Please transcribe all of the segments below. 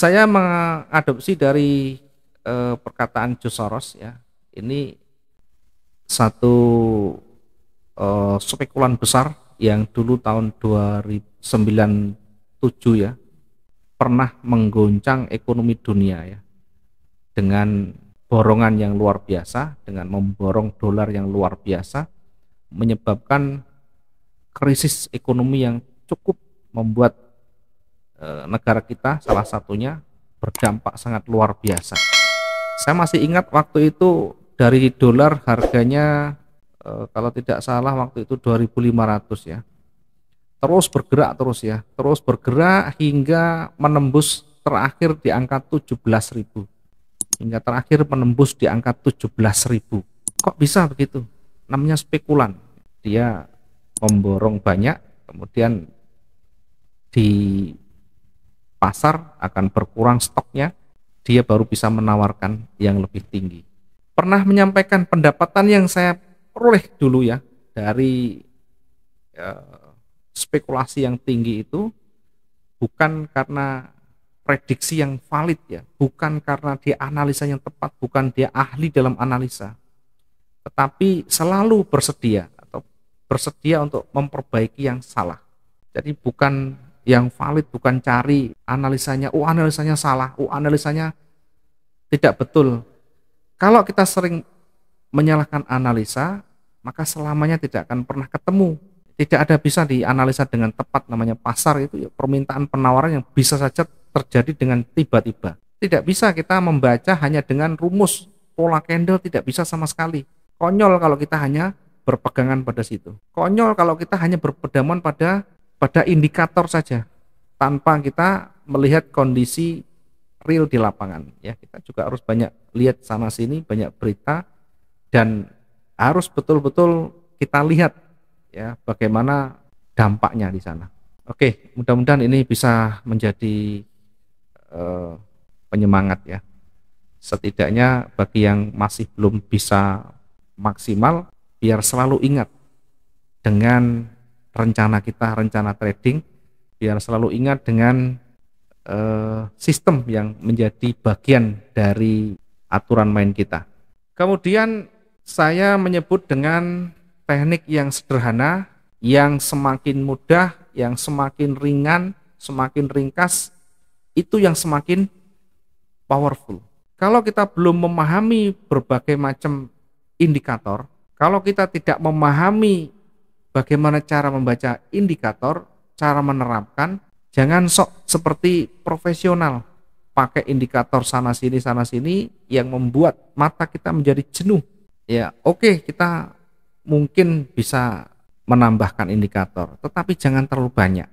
Saya mengadopsi dari perkataan George Soros ya. Ini satu spekulan besar yang dulu tahun 2009-7 ya pernah menggoncang ekonomi dunia ya dengan borongan yang luar biasa, dengan memborong dolar yang luar biasa, menyebabkan krisis ekonomi yang cukup membuat negara kita salah satunya berdampak sangat luar biasa. Saya masih ingat waktu itu dari dolar harganya kalau tidak salah waktu itu 2.500 ya. Terus bergerak hingga menembus terakhir di angka 17.000. Hingga terakhir menembus di angka 17.000. Kok bisa begitu? Namanya spekulan. Dia memborong banyak, kemudian di pasar akan berkurang stoknya, dia baru bisa menawarkan yang lebih tinggi. Pernah menyampaikan pendapatan yang saya peroleh dulu ya dari spekulasi yang tinggi itu bukan karena prediksi yang valid ya, bukan karena dia analisa yang tepat, bukan dia ahli dalam analisa, tetapi selalu bersedia untuk memperbaiki yang salah. Jadi bukan yang valid, bukan cari analisanya, analisanya salah, analisanya tidak betul. Kalau kita sering menyalahkan analisa, maka selamanya tidak akan pernah ketemu. Tidak ada bisa dianalisa dengan tepat. Namanya pasar itu ya, permintaan penawaran yang bisa saja terjadi dengan tiba-tiba. Tidak bisa kita membaca hanya dengan rumus, pola candle, tidak bisa sama sekali. Konyol kalau kita hanya berpegangan pada situ. Konyol kalau kita hanya berpedoman pada indikator saja tanpa kita melihat kondisi real di lapangan ya. Kita juga harus banyak lihat sana sini, banyak berita, dan harus betul-betul kita lihat ya bagaimana dampaknya di sana. Oke, mudah-mudahan ini bisa menjadi penyemangat ya, setidaknya bagi yang masih belum bisa maksimal, biar selalu ingat dengan rencana kita, rencana trading, biar selalu ingat dengan sistem yang menjadi bagian dari aturan main kita. Kemudian saya menyebut dengan teknik yang sederhana, yang semakin mudah, yang semakin ringan, semakin ringkas, itu yang semakin powerful. Kalau kita belum memahami berbagai macam indikator, kalau kita tidak memahami bagaimana cara membaca indikator, cara menerapkan, jangan sok seperti profesional pakai indikator sana sini yang membuat mata kita menjadi jenuh. Ya, oke, kita mungkin bisa menambahkan indikator, tetapi jangan terlalu banyak.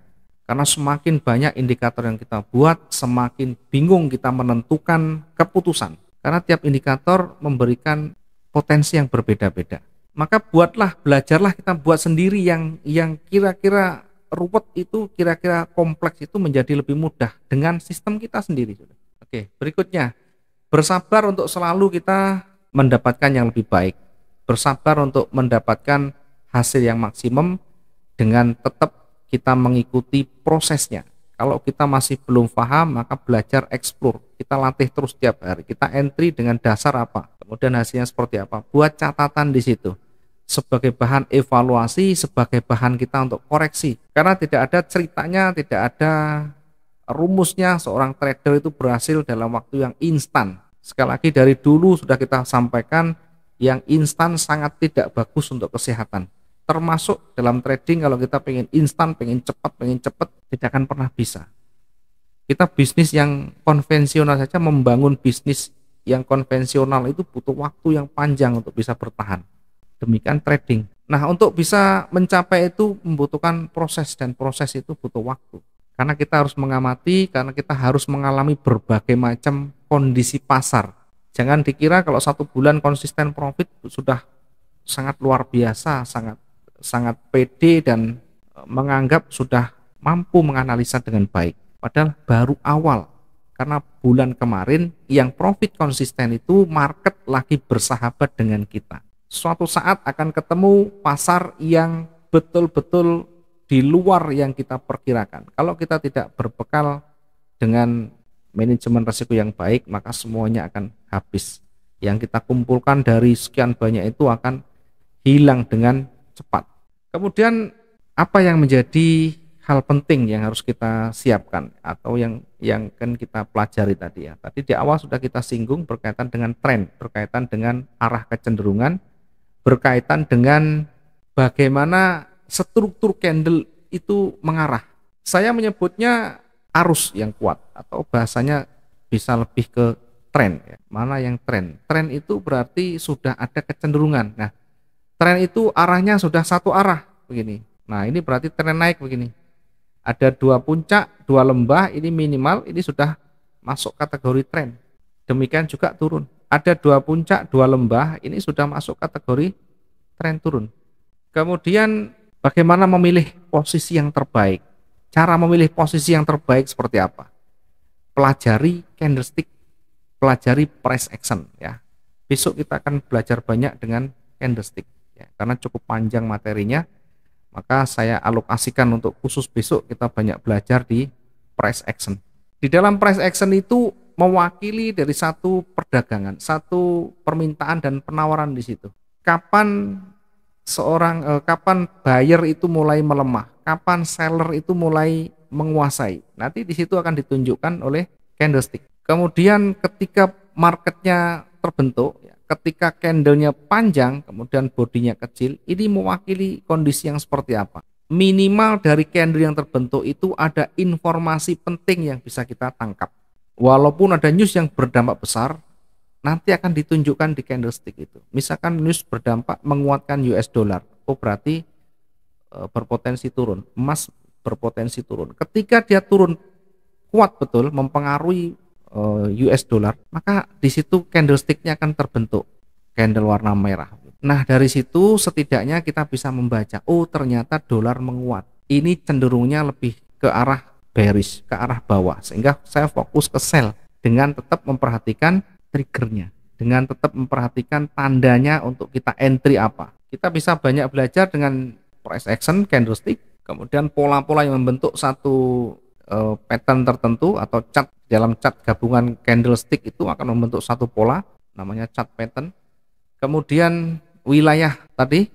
Karena semakin banyak indikator yang kita buat, semakin bingung kita menentukan keputusan. Karena tiap indikator memberikan potensi yang berbeda-beda. Maka belajarlah kita buat sendiri yang kira-kira ruwet itu, kira-kira kompleks itu menjadi lebih mudah dengan sistem kita sendiri. Oke, berikutnya, bersabar untuk selalu kita mendapatkan yang lebih baik. Bersabar untuk mendapatkan hasil yang maksimum dengan tetap kita mengikuti prosesnya. Kalau kita masih belum paham, maka belajar explore. Kita latih terus setiap hari. Kita entry dengan dasar apa, kemudian hasilnya seperti apa. Buat catatan di situ sebagai bahan evaluasi, sebagai bahan kita untuk koreksi. Karena tidak ada ceritanya, tidak ada rumusnya seorang trader itu berhasil dalam waktu yang instan. Sekali lagi, dari dulu sudah kita sampaikan, yang instan sangat tidak bagus untuk kesehatan. Termasuk dalam trading, kalau kita pengen instan, pengen cepat, tidak akan pernah bisa. Kita bisnis yang konvensional saja, membangun bisnis yang konvensional itu butuh waktu yang panjang untuk bisa bertahan. Demikian trading. Nah, untuk bisa mencapai itu membutuhkan proses, dan proses itu butuh waktu. Karena kita harus mengamati, karena kita harus mengalami berbagai macam kondisi pasar. Jangan dikira kalau 1 bulan konsisten profit sudah sangat luar biasa, sangat pede dan menganggap sudah mampu menganalisa dengan baik. Padahal baru awal. Karena bulan kemarin yang profit konsisten itu market lagi bersahabat dengan kita. Suatu saat akan ketemu pasar yang betul-betul di luar yang kita perkirakan. Kalau kita tidak berbekal dengan manajemen risiko yang baik, maka semuanya akan habis. Yang kita kumpulkan dari sekian banyak itu akan hilang dengan cepat. Kemudian apa yang menjadi hal penting yang harus kita siapkan atau yang kan kita pelajari tadi ya. Tadi di awal sudah kita singgung berkaitan dengan tren, berkaitan dengan arah kecenderungan, berkaitan dengan bagaimana struktur candle itu mengarah. Saya menyebutnya arus yang kuat atau bahasanya bisa lebih ke tren ya. Mana yang tren? Tren itu berarti sudah ada kecenderungan. Nah, tren itu arahnya sudah satu arah begini. Nah, ini berarti tren naik begini. Ada dua puncak, dua lembah, ini minimal, ini sudah masuk kategori tren. Demikian juga turun. Ada dua puncak, dua lembah, ini sudah masuk kategori tren turun. Kemudian bagaimana memilih posisi yang terbaik? Cara memilih posisi yang terbaik seperti apa? Pelajari candlestick, pelajari price action ya. Besok kita akan belajar banyak dengan candlestick ya, karena cukup panjang materinya. Maka saya alokasikan untuk khusus besok kita banyak belajar di price action. Di dalam price action itu mewakili dari satu perdagangan, satu permintaan dan penawaran di situ. Kapan kapan buyer itu mulai melemah, kapan seller itu mulai menguasai. Nanti di situ akan ditunjukkan oleh candlestick. Kemudian ketika marketnya terbentuk, ketika candlenya panjang, kemudian bodinya kecil, ini mewakili kondisi yang seperti apa? Minimal dari candle yang terbentuk itu ada informasi penting yang bisa kita tangkap. Walaupun ada news yang berdampak besar, nanti akan ditunjukkan di candlestick itu. Misalkan news berdampak menguatkan US dollar, oh berarti berpotensi turun, emas berpotensi turun. Ketika dia turun kuat betul, mempengaruhi US dollar, maka di situ candlesticknya akan terbentuk candle warna merah. Nah, dari situ setidaknya kita bisa membaca, oh ternyata dolar menguat. Ini cenderungnya lebih ke arah bearish, ke arah bawah, sehingga saya fokus ke sell dengan tetap memperhatikan triggernya, dengan tetap memperhatikan tandanya untuk kita entry apa. Kita bisa banyak belajar dengan price action, candlestick, kemudian pola-pola yang membentuk satu pattern tertentu atau chart. Dalam chart gabungan candlestick itu akan membentuk satu pola, namanya chart pattern. Kemudian wilayah tadi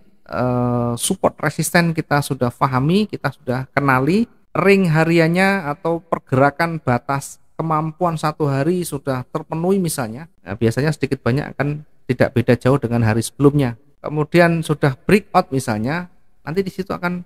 support resisten kita sudah pahami, kita sudah kenali. Ring hariannya atau pergerakan batas kemampuan satu hari sudah terpenuhi misalnya. Nah, biasanya sedikit banyak akan tidak beda jauh dengan hari sebelumnya. Kemudian sudah breakout misalnya, nanti di situ akan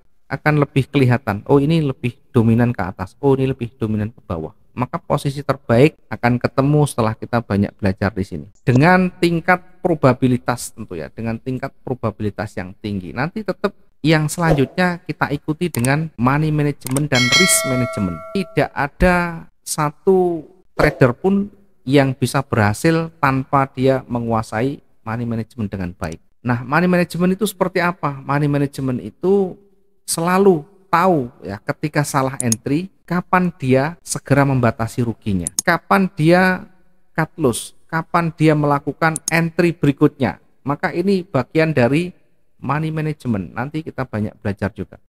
lebih kelihatan, oh ini lebih dominan ke atas, oh ini lebih dominan ke bawah. Maka posisi terbaik akan ketemu setelah kita banyak belajar di sini. Dengan tingkat probabilitas tentu ya, dengan tingkat probabilitas yang tinggi. Nanti tetap yang selanjutnya kita ikuti dengan money management dan risk management. Tidak ada satu trader pun yang bisa berhasil tanpa dia menguasai money management dengan baik. Nah, money management itu seperti apa? Money management itu selalu tahu ya ketika salah entry, kapan dia segera membatasi ruginya, kapan dia cut loss, kapan dia melakukan entry berikutnya. Maka ini bagian dari money management. Nanti kita banyak belajar juga.